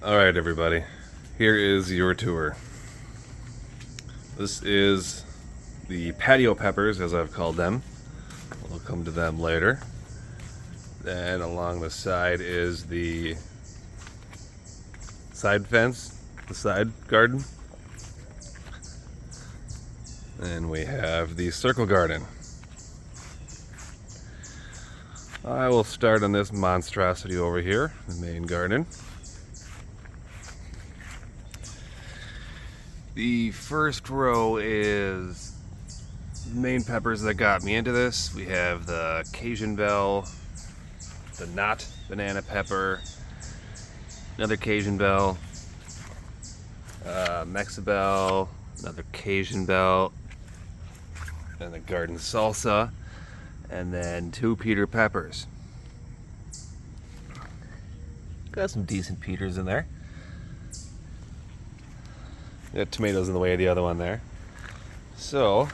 Alright everybody, here is your tour. This is the patio peppers, as I've called them. We'll come to them later. Then along the side is the side fence, the side garden. And we have the circle garden. I will start on this monstrosity over here, the main garden. The first row is main peppers that got me into this. We have the Cajun bell, the not banana pepper, another Cajun bell, Mexibel, another Cajun bell, and the garden salsa, and then 2 Peter peppers. Got some decent Peters in there. Got tomatoes in the way of the other one there. So,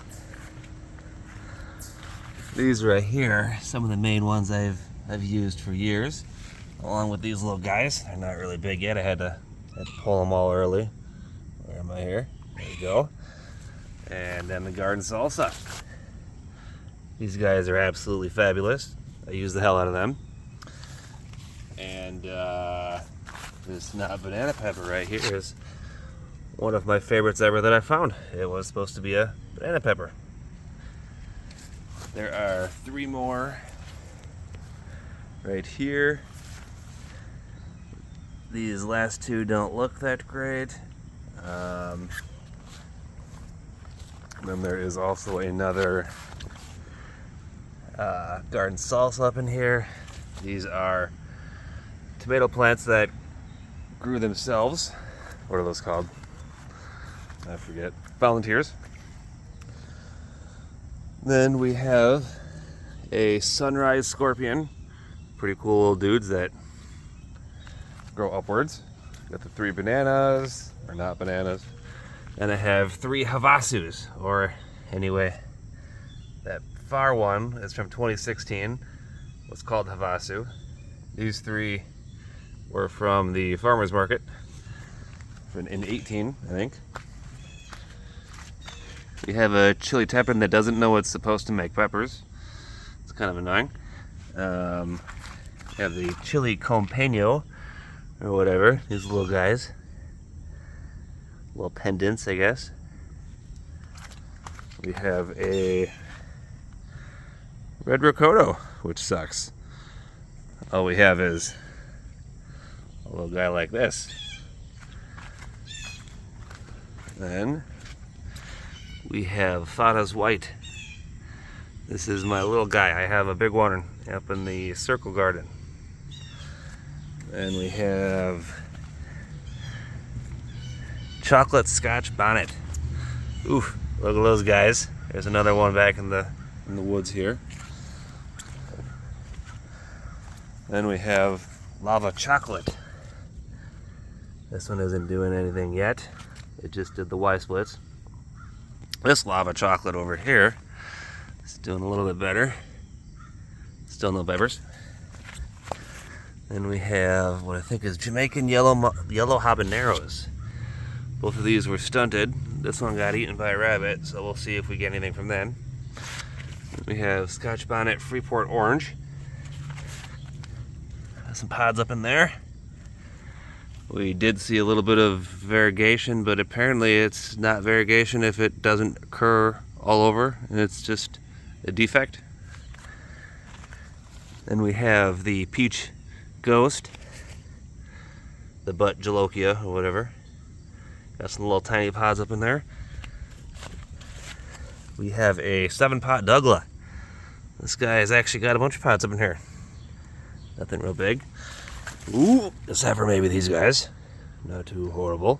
these right here, some of the main ones I've used for years, along with these little guys. They're not really big yet. I had to pull them all early. Where am I here? There you go. And then the garden salsa. These guys are absolutely fabulous. I use the hell out of them. And this not banana pepper right here is one of my favorites ever that I found. It was supposed to be a banana pepper. There are 3 more right here. These last 2 don't look that great. Then there is also another garden salsa up in here. These are tomato plants that grew themselves. What are those called? I forget. Volunteers. Then we have a sunrise scorpion. Pretty cool little dudes that grow upwards. Got the 3 bananas, or not bananas. And I have 3 havasus, or anyway, that far one is from 2016. Was called havasu. These 3 were from the farmer's market in 18, I think. We have a chili tepin that doesn't know it's supposed to make peppers. It's kind of annoying. We have the chili compeno, or whatever, these little guys. Little pendants, I guess. We have a red rocoto, which sucks. All we have is a little guy like this. Then we have Fata's White. This is my little guy. I have a big one up in the circle garden. And we have chocolate scotch bonnet. Oof, look at those guys. There's another one back in the woods here. Then we have lava chocolate. This one isn't doing anything yet. It just did the Y splits. This lava chocolate over here is doing a little bit better. Still no peppers. Then we have what I think is Jamaican yellow habaneros. Both of these were stunted. This one got eaten by a rabbit, so we'll see if we get anything from them. We have Scotch Bonnet Freeport Orange. Got some pods up in there. We did see a little bit of variegation, but apparently it's not variegation if it doesn't occur all over, and it's just a defect. Then we have the Peach Ghost, the Butt Jalokia, or whatever. Got some little tiny pods up in there. We have a 7-pot Douglas. This guy has actually got a bunch of pods up in here. Nothing real big. Ooh, except for maybe these guys. Not too horrible.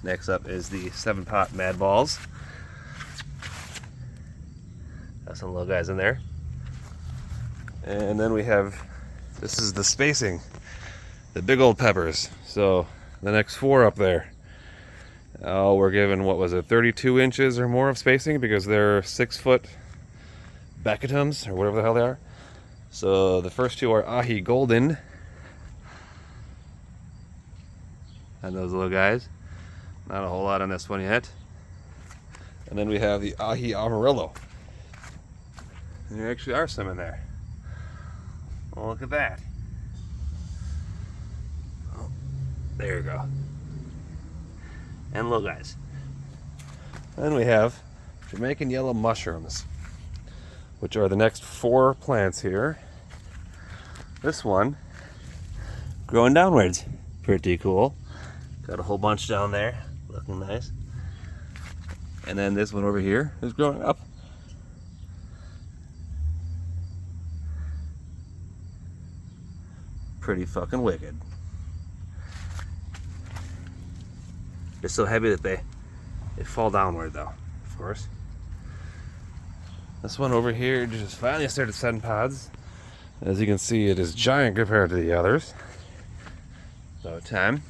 Next up is the 7-pot Mad Balls. Got some little guys in there. And then we have, this is the spacing, the big old peppers. So the next 4 up there. We're given, what was it, 32 inches or more of spacing because they're 6-foot Becatums, or whatever the hell they are. So the first 2 are Ahi Golden. on those little guys. Not a whole lot on this one yet. And then we have the ahi amarillo. And there actually are some in there. Oh, look at that. Oh, there you go. And little guys. Then we have Jamaican yellow mushrooms, which are the next 4 plants here. This one growing downwards. Pretty cool. Got a whole bunch down there, looking nice. And then this one over here is growing up. Pretty fucking wicked. They're so heavy that they fall downward though, of course. This one over here just finally started setting pods. As you can see, it is giant compared to the others. About time.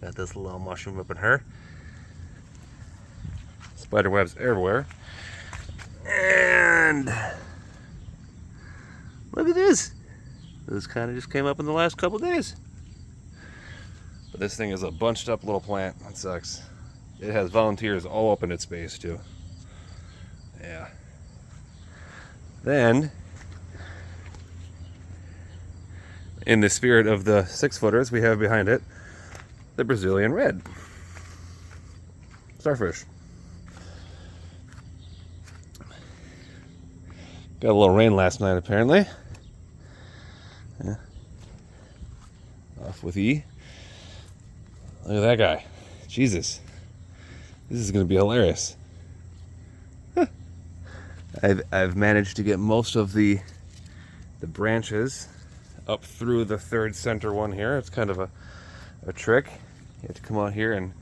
Got this little mushroom up in her. Spider webs everywhere. And look at this. This kind of just came up in the last couple days. But this thing is a bunched up little plant. That sucks. It has volunteers all up in its base too. Yeah. Then, in the spirit of the 6-footers, we have behind it the Brazilian red starfish. Got a little rain last night apparently. Yeah. Off with E. Look at that guy. Jesus. This is going to be hilarious. I've managed to get most of the branches up through the 3rd center one here. It's kind of a trick. You have to come out here and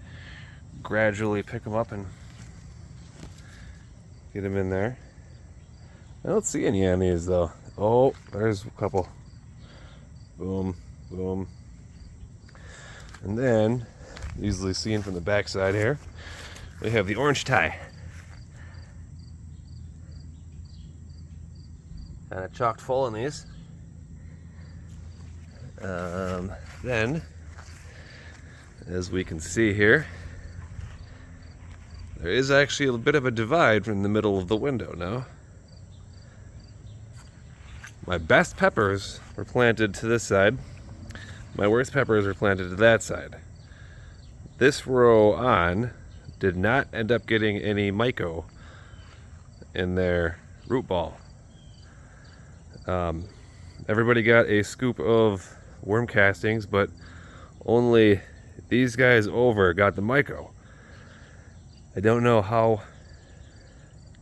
gradually pick them up and get them in there. I don't see any on these though. Oh, there's a couple. Boom, boom. And then, easily seen from the back side here, we have the orange tie. Kind of chocked full in these. Then, as we can see here, there is actually a bit of a divide from the middle of the window now. My best peppers were planted to this side. My worst peppers were planted to that side. This row on did not end up getting any myco in their root ball. Everybody got a scoop of worm castings, but only these guys over got the myco. I don't know how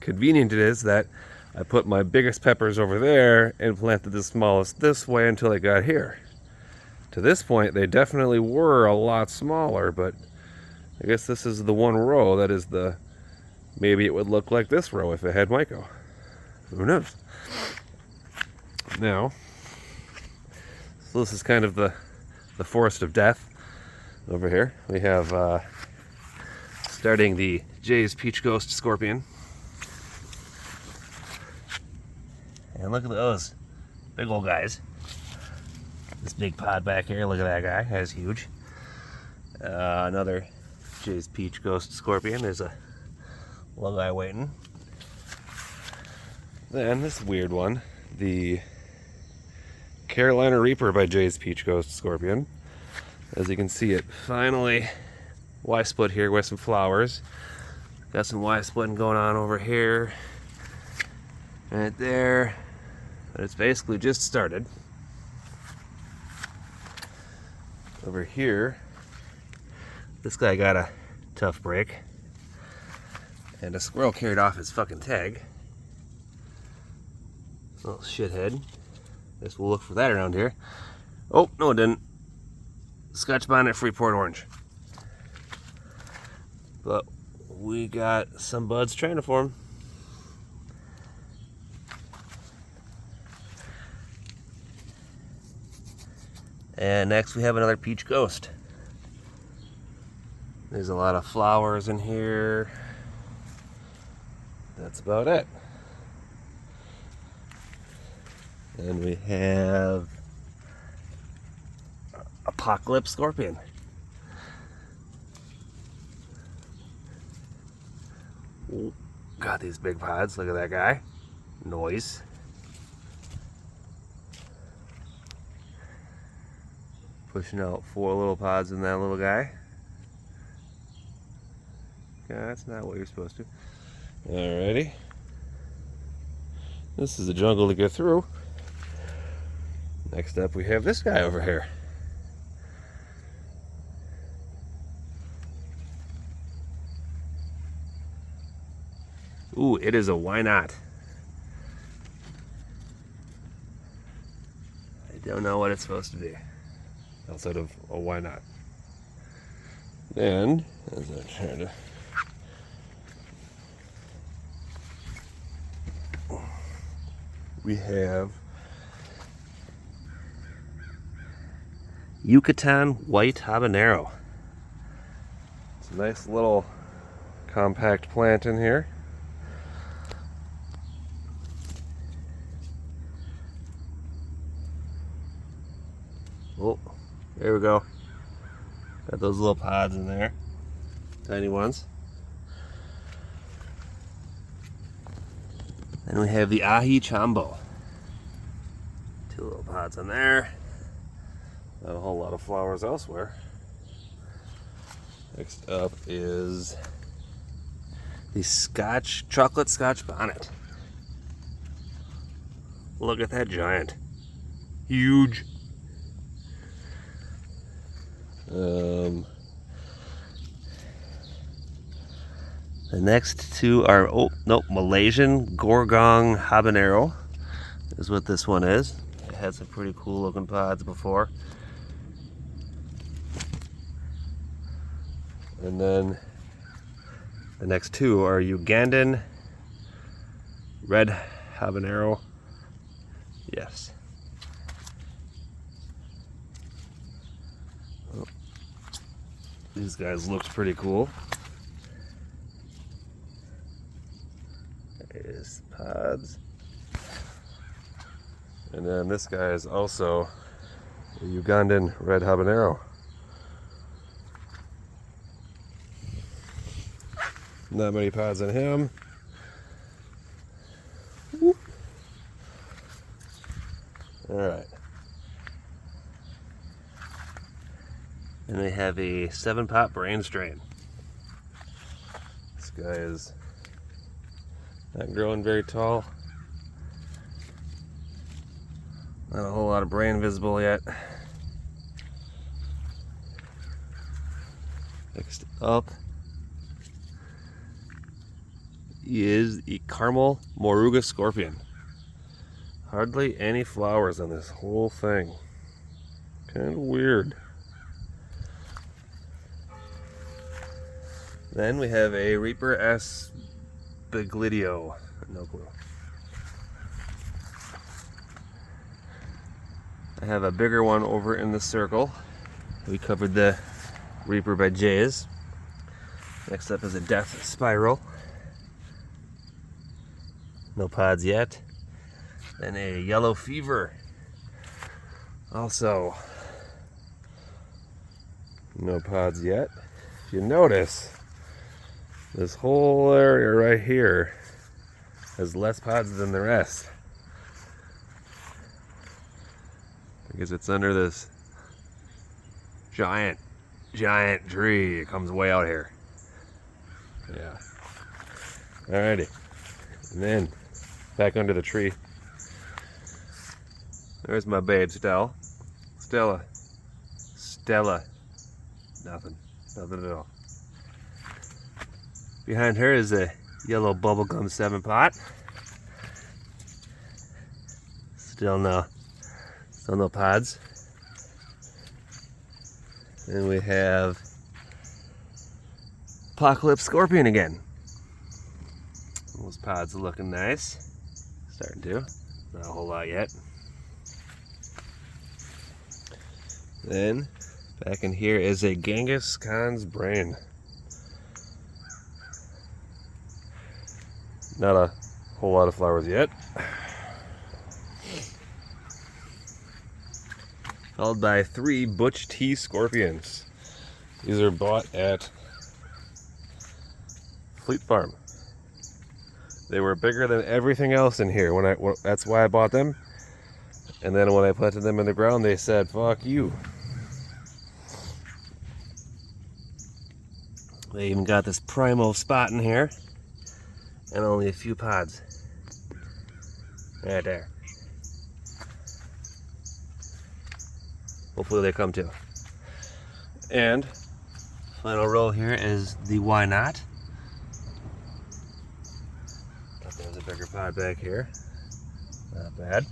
convenient it is that I put my biggest peppers over there and planted the smallest this way until I got here. To this point, they definitely were a lot smaller, but I guess this is the one row that is the... Maybe it would look like this row if it had myco. Who knows? Now, so this is kind of the forest of death over here. We have starting the Jay's Peach Ghost Scorpion. And look at those big old guys. This big pod back here, look at that guy, that's huge. Another Jay's Peach Ghost Scorpion. There's a little guy waiting. Then this weird one, the Carolina Reaper by Jay's Peach Ghost Scorpion. As you can see, it finally Y-split here with some flowers. Got some Y-splitting going on over here, right there, but it's basically just started. Over here, this guy got a tough break, and a squirrel carried off his fucking tag. Little shithead. Guess we'll look for that around here. Oh, no it didn't. Scotch bonnet Freeport orange. But we got some buds trying to form. And next we have another peach ghost. There's a lot of flowers in here. That's about it. And we have a apocalypse scorpion. Ooh, got these big pods. Look at that guy. Noise. Pushing out 4 little pods in that little guy. Yeah, that's not what you're supposed to. Alrighty. This is a jungle to get through. Next up we have this guy over here. Ooh, it is a why not. I don't know what it's supposed to be. Outside of a why not. And as I'm trying to we have Yucatan white habanero. It's a nice little compact plant in here. Oh, there we go. Got those little pods in there. Tiny ones. Then we have the ahi chambo. 2 little pods in there. Not a whole lot of flowers elsewhere. Next up is the chocolate scotch bonnet. Look at that giant. Huge. The next 2 are, Malaysian Gorgong habanero is what this one is. It had some pretty cool looking pods before. And then the next 2 are Ugandan red habanero. Yes. Oh. These guys looked pretty cool. There's pods. And then this guy is also a Ugandan red habanero. Not many pods on him. Whoop. All right. And we have a 7-pot brain strain. This guy is not growing very tall. Not a whole lot of brain visible yet. Next up is the caramel moruga scorpion. Hardly any flowers on this whole thing. Kind of weird. Then we have a Reaper S. Biglidio. No clue. I have a bigger one over in the circle. We covered the Reaper by Jays. Next up is a Death Spiral. No pods yet. Then a Yellow Fever. Also, no pods yet. If you notice, this whole area right here has less pods than the rest. Because it's under this giant tree. It comes way out here. Yeah. Alrighty. And then back under the tree. There's my babe, Stella. Nothing at all. Behind her is a yellow bubblegum 7-pot. Still no pods. And we have Apocalypse Scorpion again. Those pods are looking nice. Starting to. Not a whole lot yet. Then back in here is a Genghis Khan's brain. Not a whole lot of flowers yet. followed by 3 Butch T scorpions. These are bought at Fleet Farm. They were bigger than everything else in here. That's why I bought them. And then when I planted them in the ground, they said, "Fuck you." They even got this primo spot in here, and only a few pods. Right there. Hopefully they come too. And final row here is the why not. There's a bigger pod back here. Not bad.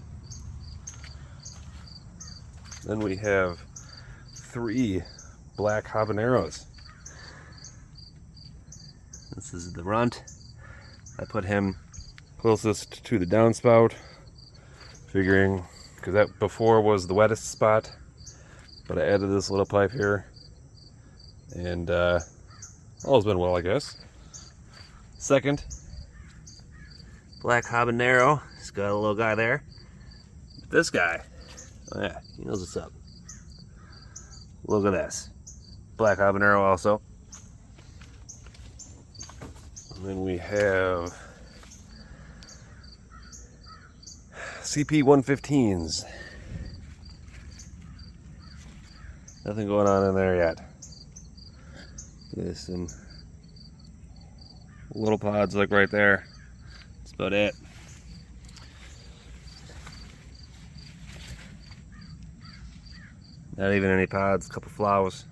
Then we have 3 black habaneros. This is the runt. I put him closest to the downspout, figuring, because that before was the wettest spot, but I added this little pipe here, and all's been well, I guess. Second, black habanero. He's got a little guy there. But this guy, oh yeah, he knows what's up. Look at this. Black habanero also. And then we have CP 115s. Nothing going on in there yet. There's some little pods like right there. That's about it. Not even any pods, a couple flowers.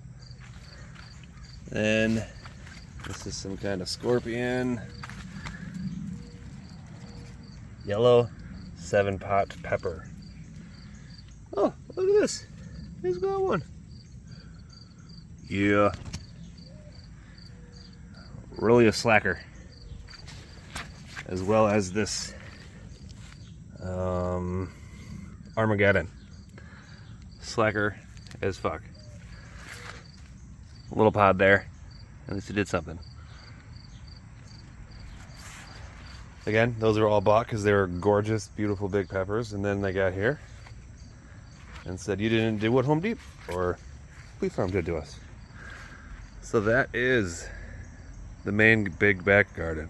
Then this is some kind of scorpion. Yellow 7-pot pepper. Oh, look at this. He's got one. Yeah. Really a slacker. As well as this Armageddon. Slacker as fuck. A little pod there. At least it did something. Again, those are all bought because they were gorgeous, beautiful big peppers. And then they got here and said, "You didn't do what Home Depot or Fleet Farm did to us." So that is the main big back garden.